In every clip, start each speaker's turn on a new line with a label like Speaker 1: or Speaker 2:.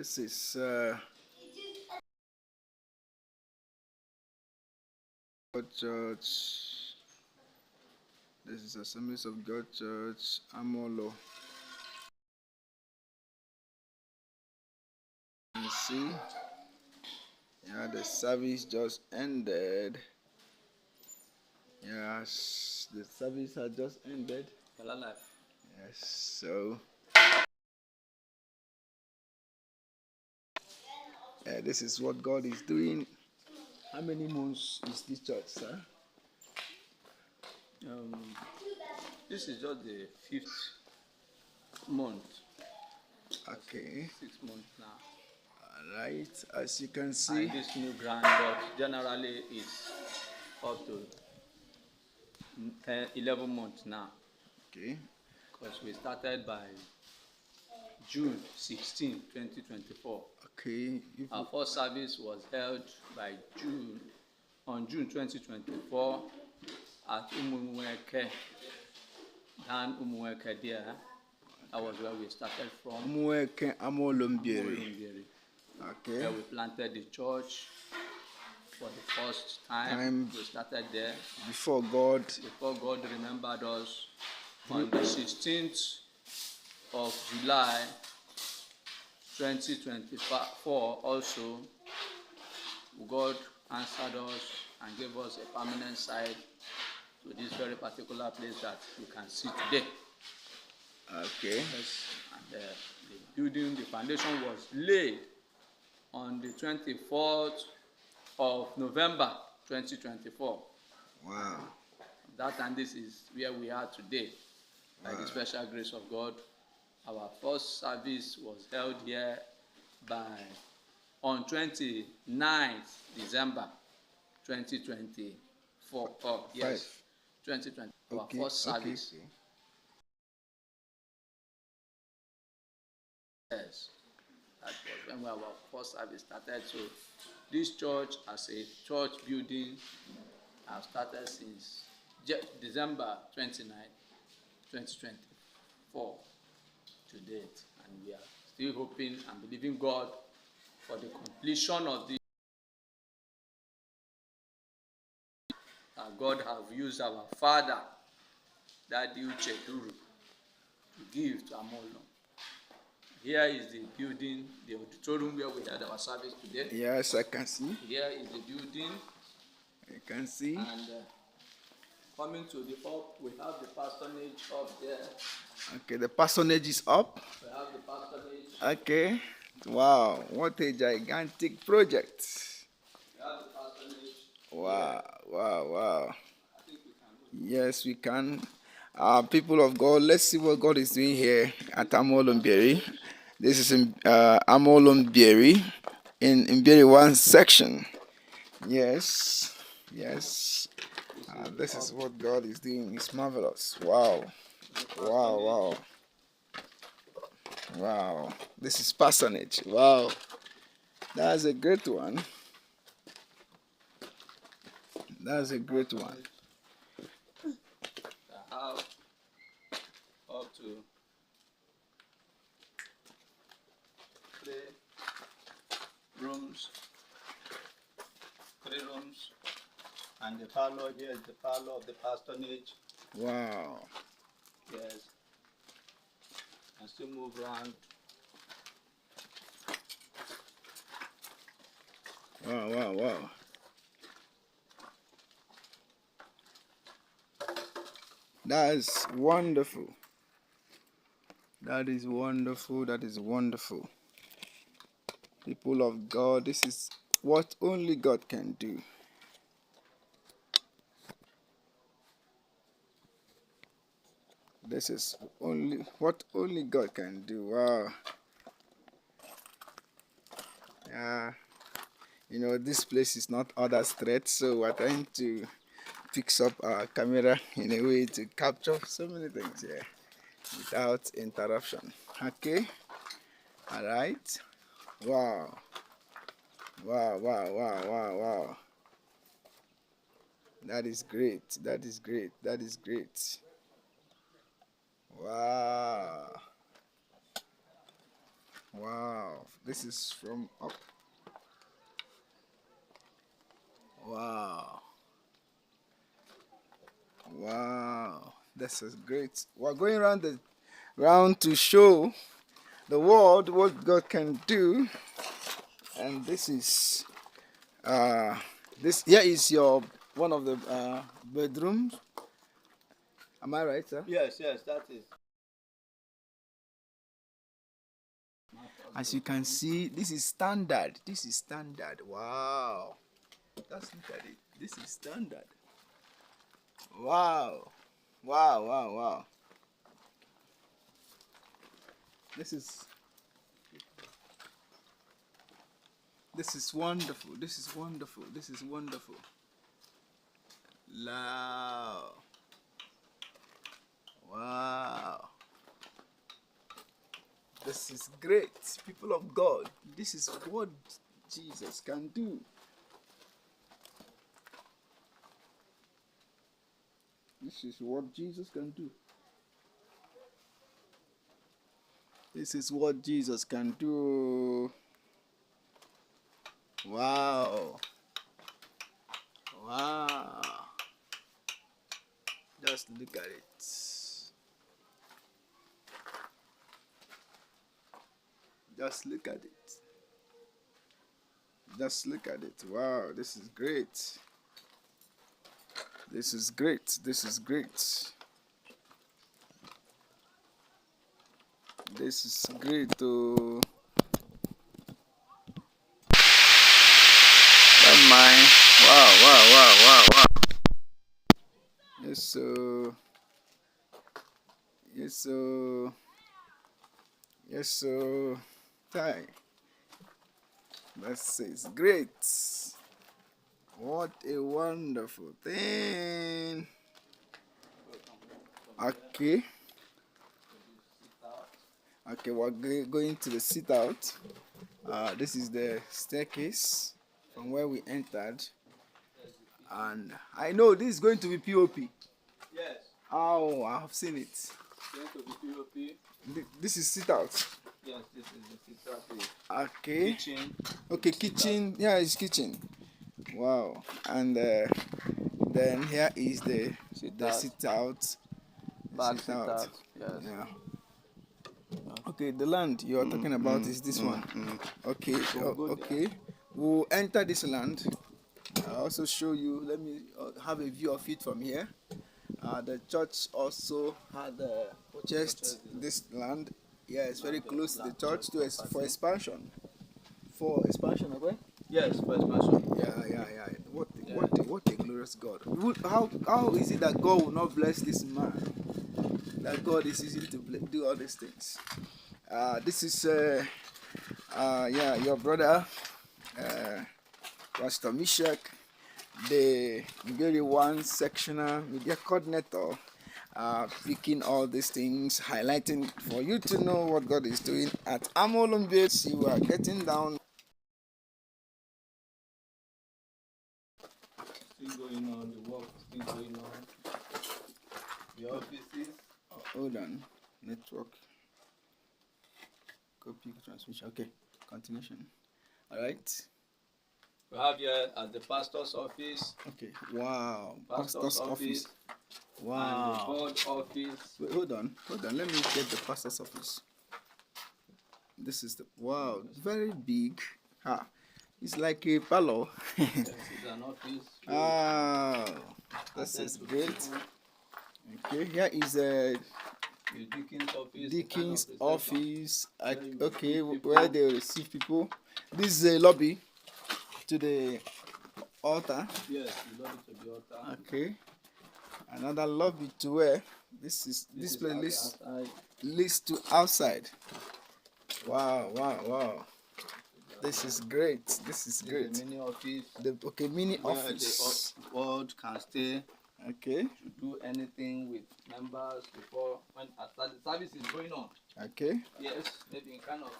Speaker 1: This is God Church. This is Assemblies of God Church, Amaulu. You see, yeah, the service just ended. Yes, the service had just ended. Yes, so this is what God is doing. How many months is this church, sir?
Speaker 2: This is just the 5th month.
Speaker 1: Okay.
Speaker 2: 6 months now.
Speaker 1: All right, as you can see.
Speaker 2: And this new ground, but generally it's up to 11 months now.
Speaker 1: Okay.
Speaker 2: Because we started by June 16, 2024.
Speaker 1: Okay.
Speaker 2: Our first service was held on June 2024 at Umuweke, down Umuweke there. That was where we started from.
Speaker 1: Umuweke, Amaulu, Mbieri. Okay.
Speaker 2: Where we planted the church for the first time. We started there.
Speaker 1: Before God
Speaker 2: remembered us on the 16th of July 2024 also, God answered us and gave us a permanent site to this very particular place that you can see today.
Speaker 1: Okay.
Speaker 2: Yes, and the building, the foundation was laid on the 24th of November 2024.
Speaker 1: Wow.
Speaker 2: That and this is where we are today. By the special grace of God. Our first service was held here on 29th December 2024. Oh, yes, 2020. Our first service.
Speaker 1: Okay.
Speaker 2: Yes, that was when our first service started. So this church, as a church building, has started since December 29, 2024 to date, and we are still hoping and believing God for the completion of this. God have used our father, Daddy Ucheduru, to give to Amaulu. Here is the building, the auditorium where we had our service today.
Speaker 1: Yes, I can see.
Speaker 2: Here is the building.
Speaker 1: I can see.
Speaker 2: And coming to the up, we have the parsonage up there.
Speaker 1: Okay, the parsonage is up.
Speaker 2: We have the parsonage.
Speaker 1: Okay. Wow, what a gigantic project.
Speaker 2: We have the parsonage.
Speaker 1: Wow.
Speaker 2: I think we can go.
Speaker 1: Yes, we can. People of God, let's see what God is doing here at Amaulu Mbieri. This is in Amaulu Mbieri, in Mbieri'S section. Yes. This is what God is doing. It's marvelous. Wow. This is parsonage. Wow. That's a great one.
Speaker 2: Up to 3 rooms, and the parlor here is the parlor of the parsonage.
Speaker 1: Wow.
Speaker 2: Yes, and still move around.
Speaker 1: Wow. That is wonderful. That is wonderful. People of God, this is what only God can do. This is what only God can do. Wow. Yeah. You know, this place is not other straight, so we're trying to fix up our camera in a way to capture so many things here without interruption. Okay. All right. Wow. That is great. Wow. This is from up. Wow. Wow. This is great. We're going around the round to show the world what God can do. And this is this here is your one of the bedrooms. Am I right, sir?
Speaker 2: Yes, that is.
Speaker 1: As you can see, this is standard. This is standard. Wow. Just look at it. This is standard. Wow. Wow, wow, wow. This is wonderful. This is wonderful. This is wonderful. Wow. Wow. This is great. People of God, this is what Jesus can do. This is what Jesus can do. This is what Jesus can do. Wow. Wow. Just look at it. Just look at it. Just look at it. Wow, this is great. This is great. This is great. This is great. Oh, that's mine. Wow, wow, wow, wow, wow. Yes, so. Yes, so. Yes, so. Tie. That's it's great. What a wonderful thing. Okay. Okay, we're going to the sit out. This is the staircase from where we entered. And I know this is going to be POP.
Speaker 2: Yes.
Speaker 1: Oh, I have seen it.
Speaker 2: Going to be POP.
Speaker 1: This is sit out.
Speaker 2: Yes, this is the sit-out.
Speaker 1: Okay.
Speaker 2: Kitchen.
Speaker 1: Okay, kitchen. Yeah, it's kitchen. Wow. And then here is the sit out.
Speaker 2: Back sit out. Yes.
Speaker 1: Yeah. Okay, the land you are talking about is this one. Okay, okay. We'll enter this land. I'll also show you. Let me have a view of it from here. The church also had purchased this land. Yeah, it's very close to the church for expansion. For expansion, okay?
Speaker 2: Yes, for expansion.
Speaker 1: Yeah. What a glorious God. How is it that God will not bless this man? That God is easy to do all these things. This is your brother, Pastor Mishak, the Mbieri'S sectional media coordinator, picking all these things, highlighting for you to know what God is doing at Amaulu. You are getting down.
Speaker 2: Still going on, the work still going on. The offices.
Speaker 1: Hold on, network. Copy transmission. Okay, continuation. All right.
Speaker 2: We have here at the pastor's office.
Speaker 1: Okay. Wow.
Speaker 2: Pastor's office.
Speaker 1: Wow.
Speaker 2: And the board office.
Speaker 1: Wait, hold on. Let me get the pastor's office. This is the wow. Very big. It's like a parlor.
Speaker 2: This is an office.
Speaker 1: Ah, this is great. Okay, here is a Deacon's office. Okay, where they receive people. This is a lobby to the altar.
Speaker 2: Yes, the lobby to the altar.
Speaker 1: Okay, another lobby to where this place leads to outside. Wow. This is great. This is great.
Speaker 2: The mini office.
Speaker 1: Mini office.
Speaker 2: The board can stay.
Speaker 1: Okay.
Speaker 2: To do anything with members before when after the service is going on.
Speaker 1: Okay.
Speaker 2: Yes, maybe kind of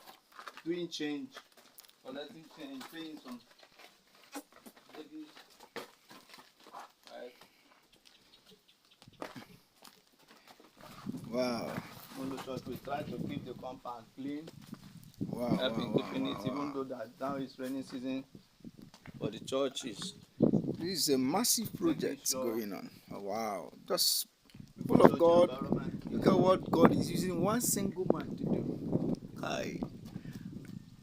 Speaker 2: doing change, collecting change, paying some maybe right.
Speaker 1: Wow.
Speaker 2: We try to keep the compound clean.
Speaker 1: Wow,
Speaker 2: help
Speaker 1: wow,
Speaker 2: in
Speaker 1: wow,
Speaker 2: keeping it,
Speaker 1: wow,
Speaker 2: even
Speaker 1: wow.
Speaker 2: though that now is raining season, but the church is
Speaker 1: This is a massive
Speaker 2: making
Speaker 1: project
Speaker 2: sure
Speaker 1: going on. Oh, wow. Just
Speaker 2: we
Speaker 1: people of
Speaker 2: follow the
Speaker 1: God,
Speaker 2: environment.
Speaker 1: look at what God is using one single man to do. Hi.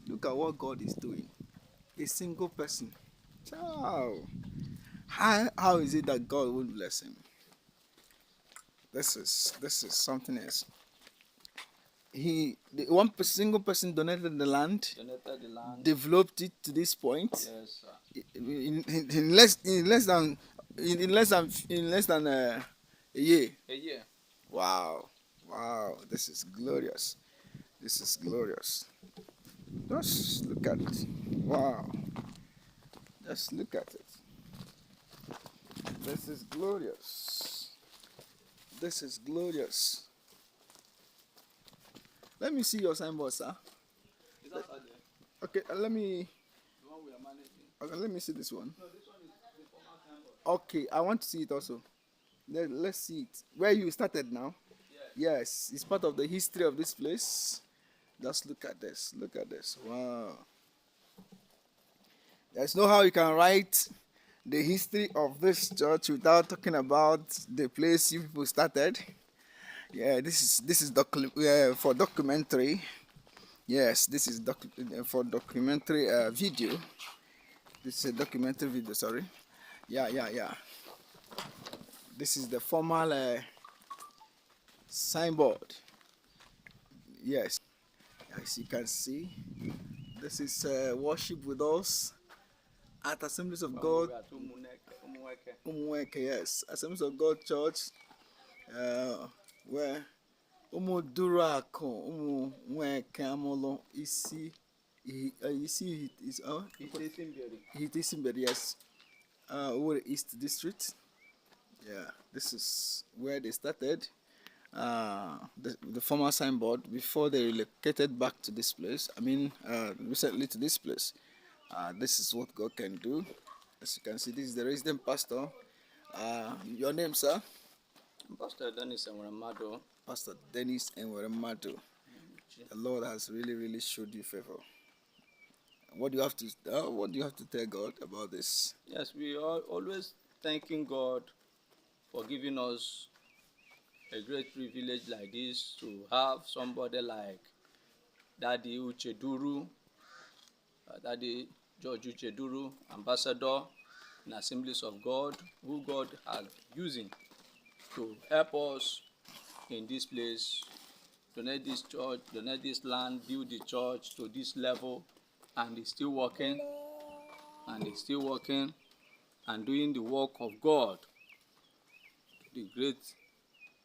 Speaker 1: Look at what God is doing. A single person. Ciao. How is it that God will bless him? This is something else. Single person donated the land,
Speaker 2: Donated the land.
Speaker 1: developed it to this point.
Speaker 2: Yes, sir.
Speaker 1: In less than a year.
Speaker 2: A year.
Speaker 1: Wow, wow, this is glorious. This is glorious. Just look at it. Wow, just look at it. This is glorious. This is glorious. Let me see your signboard, sir.
Speaker 2: Is that outside there?
Speaker 1: Okay, let me.
Speaker 2: The one we are managing?
Speaker 1: Okay, let me see this one.
Speaker 2: No, this one is the former signboard.
Speaker 1: Okay, I want to see it also. Let's see it. Where you started now? Yes, it's part of the history of this place. Just look at this. Look at this. Wow. There's no how you can write the history of this church without talking about the place you people started. Yeah, this is for documentary. Yes, this is for documentary video. This is a documentary video. Sorry. Yeah. This is the formal signboard. Yes, as you can see, this is worship with us at Assemblies of God.
Speaker 2: We are to Umuweke.
Speaker 1: Umuweke, yes, Assemblies of God Church, where Umudurako, Umuweke, Amaulu, isi is
Speaker 2: It is in
Speaker 1: Mbieri, yes, over East District. Yeah, this is where they started. The former signboard before they relocated back to this place. I mean, recently to this place. This is what God can do. As you can see, this is the resident pastor. Your name, sir?
Speaker 2: Pastor Dennis Enweremadu.
Speaker 1: Pastor Dennis Enweremadu. The Lord has really showed you favor. What do you have to tell God about this?
Speaker 2: Yes, we are always thanking God for giving us a great privilege like this to have somebody like Daddy Ucheduru, Daddy George Ucheduru, ambassador in Assemblies of God, who God has using to help us in this place, donate this church, donate this land, build the church to this level, and it's still working, and doing the work of God. The great,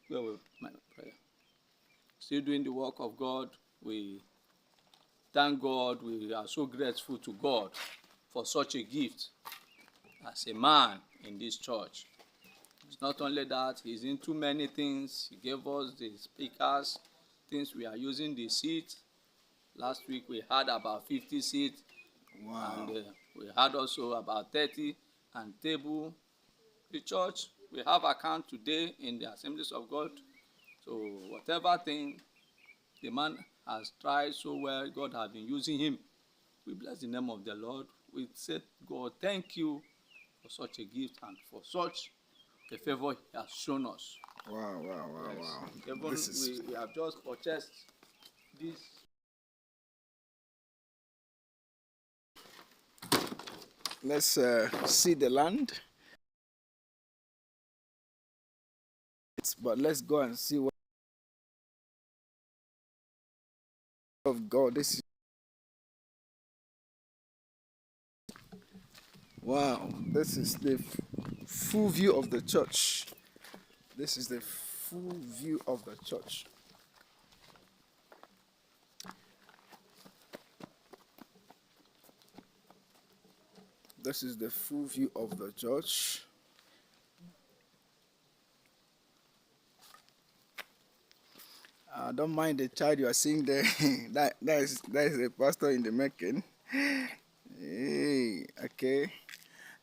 Speaker 2: my prayer. Still doing the work of God. We thank God. We are so grateful to God for such a gift as a man in this church. It's not only that, he's into many things. He gave us the speakers, things we are using, the seats. Last week we had about 50 seats.
Speaker 1: Wow.
Speaker 2: And we had also about 30 and table. The church, we have account today in the Assemblies of God. So whatever thing the man has tried so well, God has been using him. We bless the name of the Lord. We say, God, thank you for such a gift and for such a favor he has shown us.
Speaker 1: Wow.
Speaker 2: Yes.
Speaker 1: Wow.
Speaker 2: Even we have just purchased this.
Speaker 1: Let's see the land. But let's go and see what of God. This is wow. This is the full view of the church. This is the full view of the church. This is the full view of the church. Don't mind the child you are seeing there. that is a pastor in the making. Hey, okay.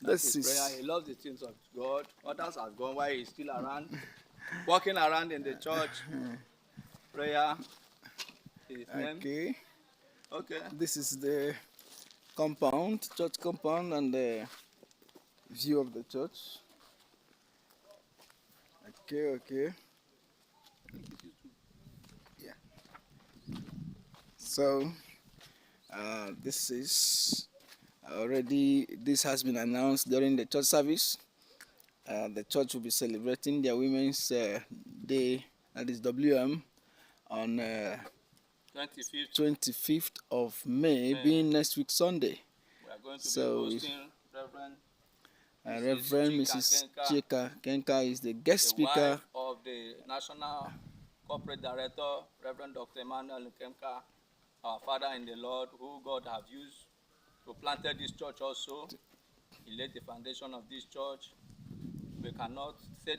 Speaker 2: That's his prayer. He loves the things of God. Others have gone while he's still around, walking around in the church. Prayer is his name.
Speaker 1: Okay.
Speaker 2: Okay.
Speaker 1: This is the compound, church compound, and the view of the church. Okay, okay. Yeah. So, this is already, this has been announced during the church service. The church will be celebrating their Women's Day, that is WM, on
Speaker 2: 25th.
Speaker 1: 25th of May, being next week Sunday.
Speaker 2: We are going to
Speaker 1: So,
Speaker 2: be hosting Reverend
Speaker 1: Reverend Mrs. Chika Kenka is the guest
Speaker 2: the
Speaker 1: speaker.
Speaker 2: wife of the National Corporate Director, Reverend Dr. Emmanuel Nkemka, our father in the Lord, who God have used to plant this church also. He laid the foundation of this church. We cannot say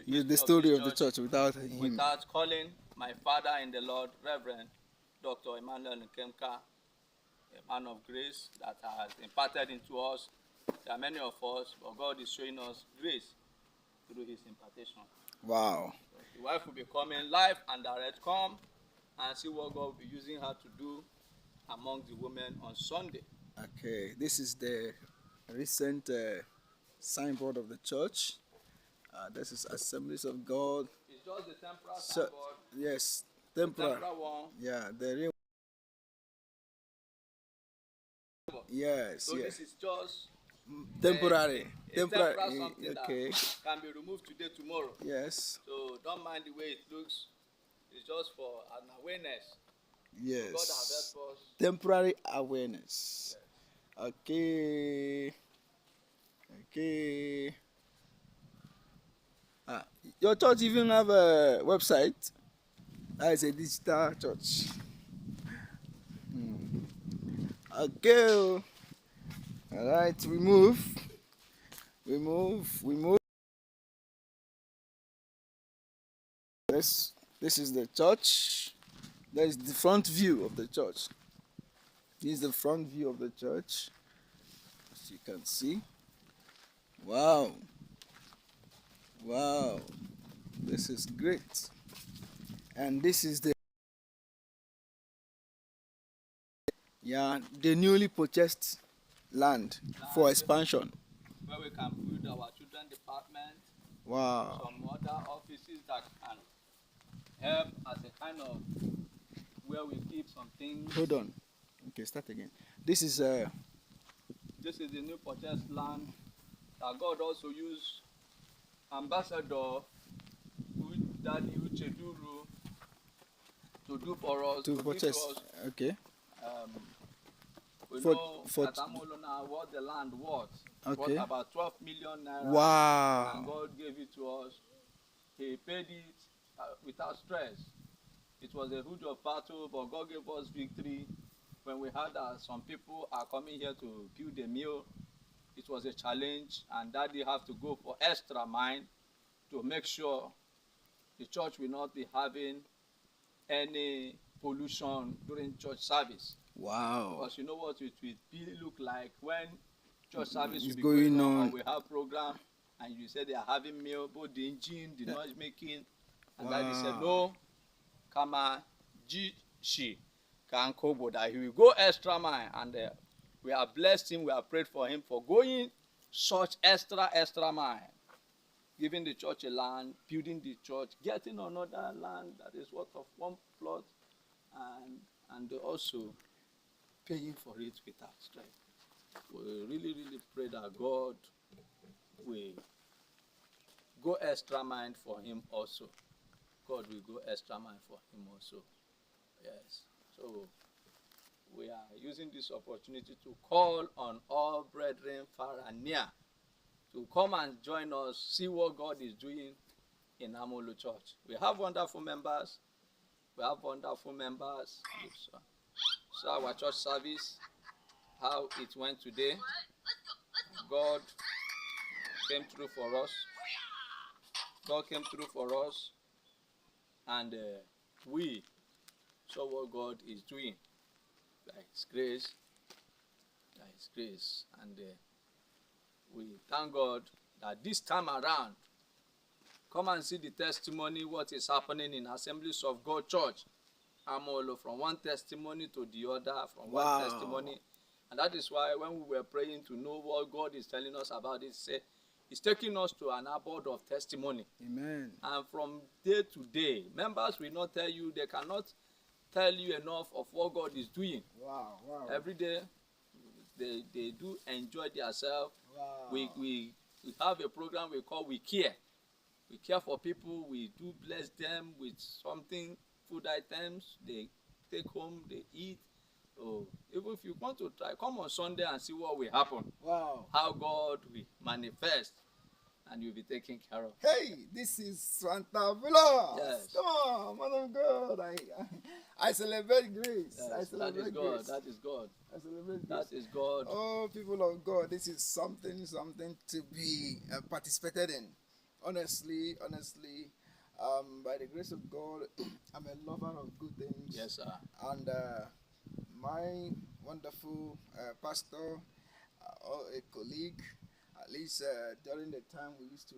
Speaker 1: The story of the church
Speaker 2: without calling my father in the Lord, Reverend Dr. Emmanuel Nkemka, a man of grace that has imparted into us. There are many of us, but God is showing us grace through his impartation.
Speaker 1: Wow.
Speaker 2: So the wife will be coming live and direct. Come and see what God will be using her to do among the women on Sunday.
Speaker 1: Okay, this is the recent signboard of the church. This is Assemblies of God.
Speaker 2: It's just the temporal signboard.
Speaker 1: Yes,
Speaker 2: temporal one.
Speaker 1: Yeah, the real. Yes,
Speaker 2: so
Speaker 1: yes.
Speaker 2: This is just
Speaker 1: temporary.
Speaker 2: Temporary something
Speaker 1: okay.
Speaker 2: that can be removed today, tomorrow.
Speaker 1: Yes.
Speaker 2: So don't mind the way it looks. It's just for an awareness.
Speaker 1: Yes.
Speaker 2: So God has helped us.
Speaker 1: Temporary awareness. Yes. Okay. Okay. Your church even have a website? That is a digital church. Okay. All right, we move. This is the church. That is the front view of the church. This is the front view of the church, as you can see. Wow. Wow. This is great. And this is the the newly purchased land for expansion.
Speaker 2: Where we can build our children department.
Speaker 1: Wow.
Speaker 2: Some other offices that can help as a kind of where we keep some things.
Speaker 1: Hold on. Okay, start again. This is
Speaker 2: the new purchased land that God also used Ambassador Daddy Ucheduru to do for us.
Speaker 1: To purchase. Okay.
Speaker 2: We know at Amaulu now what the land was.
Speaker 1: Okay.
Speaker 2: Worth about 12 million naira.
Speaker 1: Wow.
Speaker 2: And God gave it to us. He paid it without stress. It was a huge of battle, but God gave us victory. When we heard that some people are coming here to build a mill, it was a challenge, and Daddy have to go for extra mile to make sure the church will not be having any pollution during church service.
Speaker 1: Wow.
Speaker 2: Because you know what it will look like when church service
Speaker 1: is
Speaker 2: will be
Speaker 1: going on,
Speaker 2: or we have program, and you say they are having meal, both the engine, the noise making, and Daddy said no, Kama Jishi Kankobo, that he will go extra mile, and we have blessed him, we have prayed for him for going such extra mile, giving the church a land, building the church, getting another land that is worth of one plot, and also paying for it without strength. We really pray that God will go extra mile for him also. God will go extra mile for him also. Yes. So we are using this opportunity to call on all brethren far and near to come and join us, see what God is doing in Amaulu Church. We have wonderful members. So our church service, how it went today, God came through for us. And we saw what God is doing by His grace. And we thank God that this time around, come and see the testimony, what is happening in Assemblies of God Church. Amaulu, from one testimony to the other, from
Speaker 1: Wow.
Speaker 2: one testimony. And that is why when we were praying to know what God is telling us about it, say, He's taking us to an abode of testimony.
Speaker 1: Amen.
Speaker 2: And from day to day, members will not tell you, they cannot tell you enough of what God is doing.
Speaker 1: Wow. Wow.
Speaker 2: Every day, they do enjoy themselves.
Speaker 1: Wow.
Speaker 2: We have a program we call We Care. We care for people. We do bless them with something, food items. They take home, they eat. So even if you want to try, come on Sunday and see what will happen.
Speaker 1: Wow.
Speaker 2: How God will manifest, and you'll be taken care of.
Speaker 1: Hey, this is Santa Villa.
Speaker 2: Yes.
Speaker 1: Come on, man of God. I celebrate grace.
Speaker 2: Yes,
Speaker 1: I celebrate
Speaker 2: that is God.
Speaker 1: grace.
Speaker 2: That is God.
Speaker 1: I celebrate grace.
Speaker 2: That is God.
Speaker 1: Oh, people of God, this is something to be participated in. Honestly, by the grace of God, I'm a lover of good things.
Speaker 2: Yes, sir.
Speaker 1: And my wonderful pastor, or a colleague, at least during the time we used to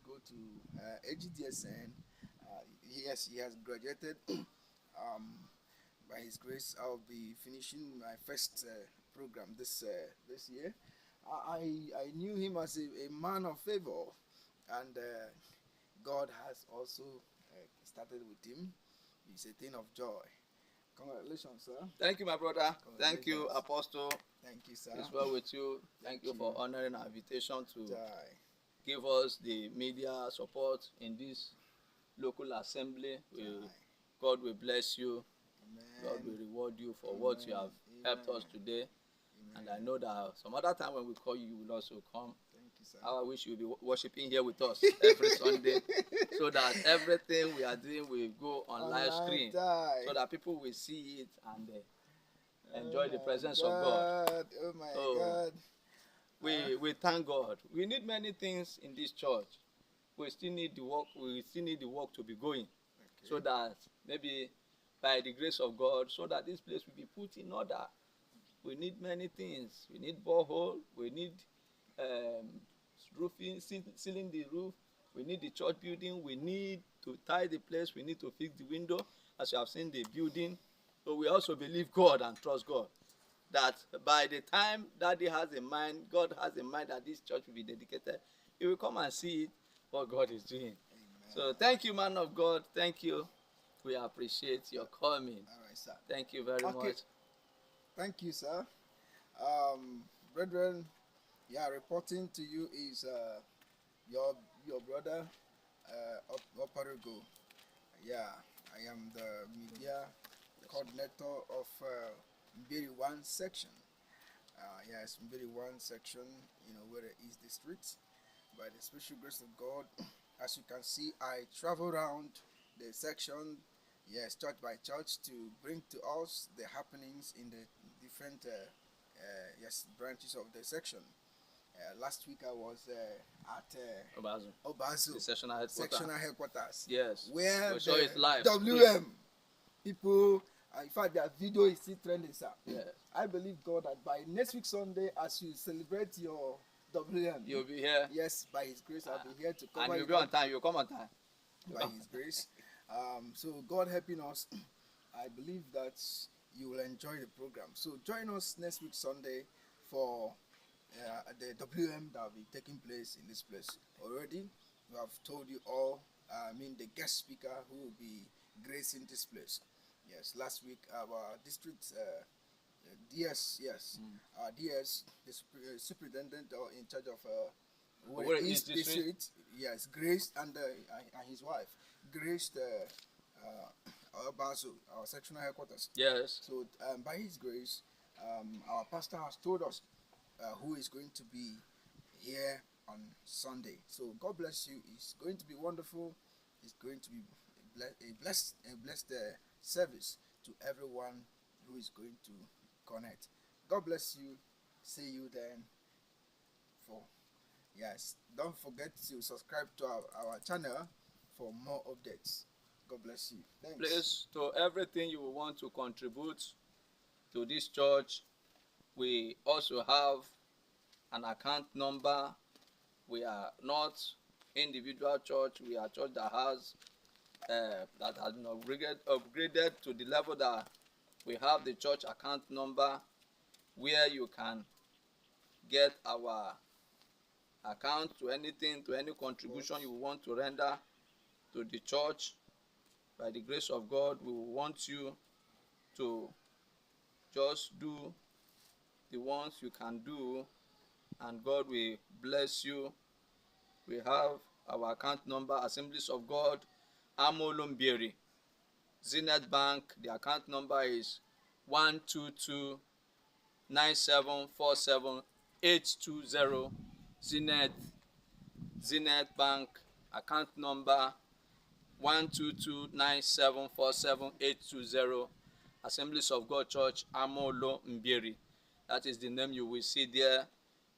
Speaker 1: go to AGDSN, yes, he has graduated. By his grace, I'll be finishing my first program this year. I knew him as a man of favor, and God has also started with him. It's a thing of joy. Congratulations, sir.
Speaker 2: Thank you, my brother. Thank you, Apostle.
Speaker 1: Thank you, sir.
Speaker 2: It's well with you. Thank you for honoring our invitation to
Speaker 1: Joy.
Speaker 2: give us the media support in this local assembly. God will bless you.
Speaker 1: Amen.
Speaker 2: God will reward you for what you have helped us today. And I know that some other time when we call you, you will also come.
Speaker 1: Thank you, sir.
Speaker 2: I wish you will be worshiping here with us every Sunday, so that everything we are doing will go on live stream, so that people will see it and enjoy the presence of God.
Speaker 1: Oh my God.
Speaker 2: We thank God. We need many things in this church. We still need the work. We still need the work to be going, so that maybe by the grace of God, so that this place will be put in order. We need many things. We need borehole. We need roofing, sealing the roof. We need the church building. We need to tie the place. We need to fix the window, as you have seen the building. So we also believe God and trust God that by the time Daddy has in mind, God has in mind that this church will be dedicated, He will come and see what God is doing.
Speaker 1: Amen.
Speaker 2: So thank you, man of God. Thank you. We appreciate your coming.
Speaker 1: All right, sir.
Speaker 2: Thank you very much.
Speaker 1: Thank you, sir. Brethren, reporting to you is your brother, Oparigo. I am the media coordinator of Mbieri'S section. Yes, Mbieri'S section, where the East District. By the special grace of God, as you can see, I travel around the section, yes, church by church, to bring to us the happenings in the different branches of the section. Last week I was at Obazu,
Speaker 2: the sectional
Speaker 1: headquarters.
Speaker 2: Yes,
Speaker 1: where
Speaker 2: we saw it live.
Speaker 1: WM people, in fact, their video is still trending, sir.
Speaker 2: Yes.
Speaker 1: I believe God that by next week Sunday, as you celebrate your WM,
Speaker 2: you'll be here.
Speaker 1: Yes, by His grace, I'll be here to cover.
Speaker 2: And you'll be on time. You'll come on time.
Speaker 1: By His grace. So God helping us, I believe that you will enjoy the program. So join us next week Sunday for the WM that will be taking place in this place. Already, we have told you all. The guest speaker who will be gracing this place. Yes, last week our district DS, DS, the superintendent in charge of East District, yes, graced and his wife graced Basu, our sectional headquarters.
Speaker 2: Yes.
Speaker 1: So by his grace, our pastor has told us who is going to be here on Sunday. So God bless you. It's going to be wonderful. It's going to be a blessed service to everyone who is going to connect. God bless you. See you then. Don't forget to subscribe to our channel for more updates. God bless you. Thanks.
Speaker 2: Please, to everything you will want to contribute to this church, we also have an account number. We are not individual church. We are a church that has that has been upgraded to the level that we have the church account number where you can get our account to anything, to any contribution you want to render to the church. By the grace of God, we want you to just do the ones you can do, and God will bless you. We have our account number, Assemblies of God, Amaulu, Mbieri. Zenith Bank, the account number is 12297478820. Zenith Bank, account number 12297478820. Assemblies of God Church, Amaulu, Mbieri. That is the name you will see there.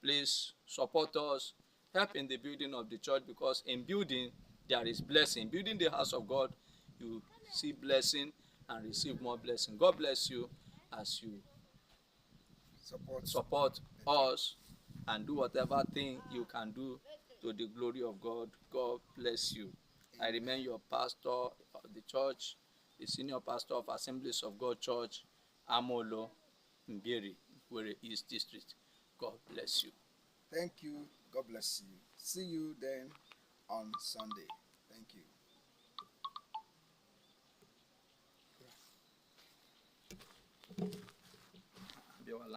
Speaker 2: Please support us. Help in the building of the church, because in building there is blessing. Building the house of God, you see blessing and receive more blessing. God bless you as you support us and do whatever thing you can do to the glory of God. God bless you. I remain your pastor of the church, the senior pastor of Assemblies of God Church, Amaulu, Mbieri, Mbieri'S district. God bless you.
Speaker 1: Thank you. God bless you. See you then on Sunday. Thank you.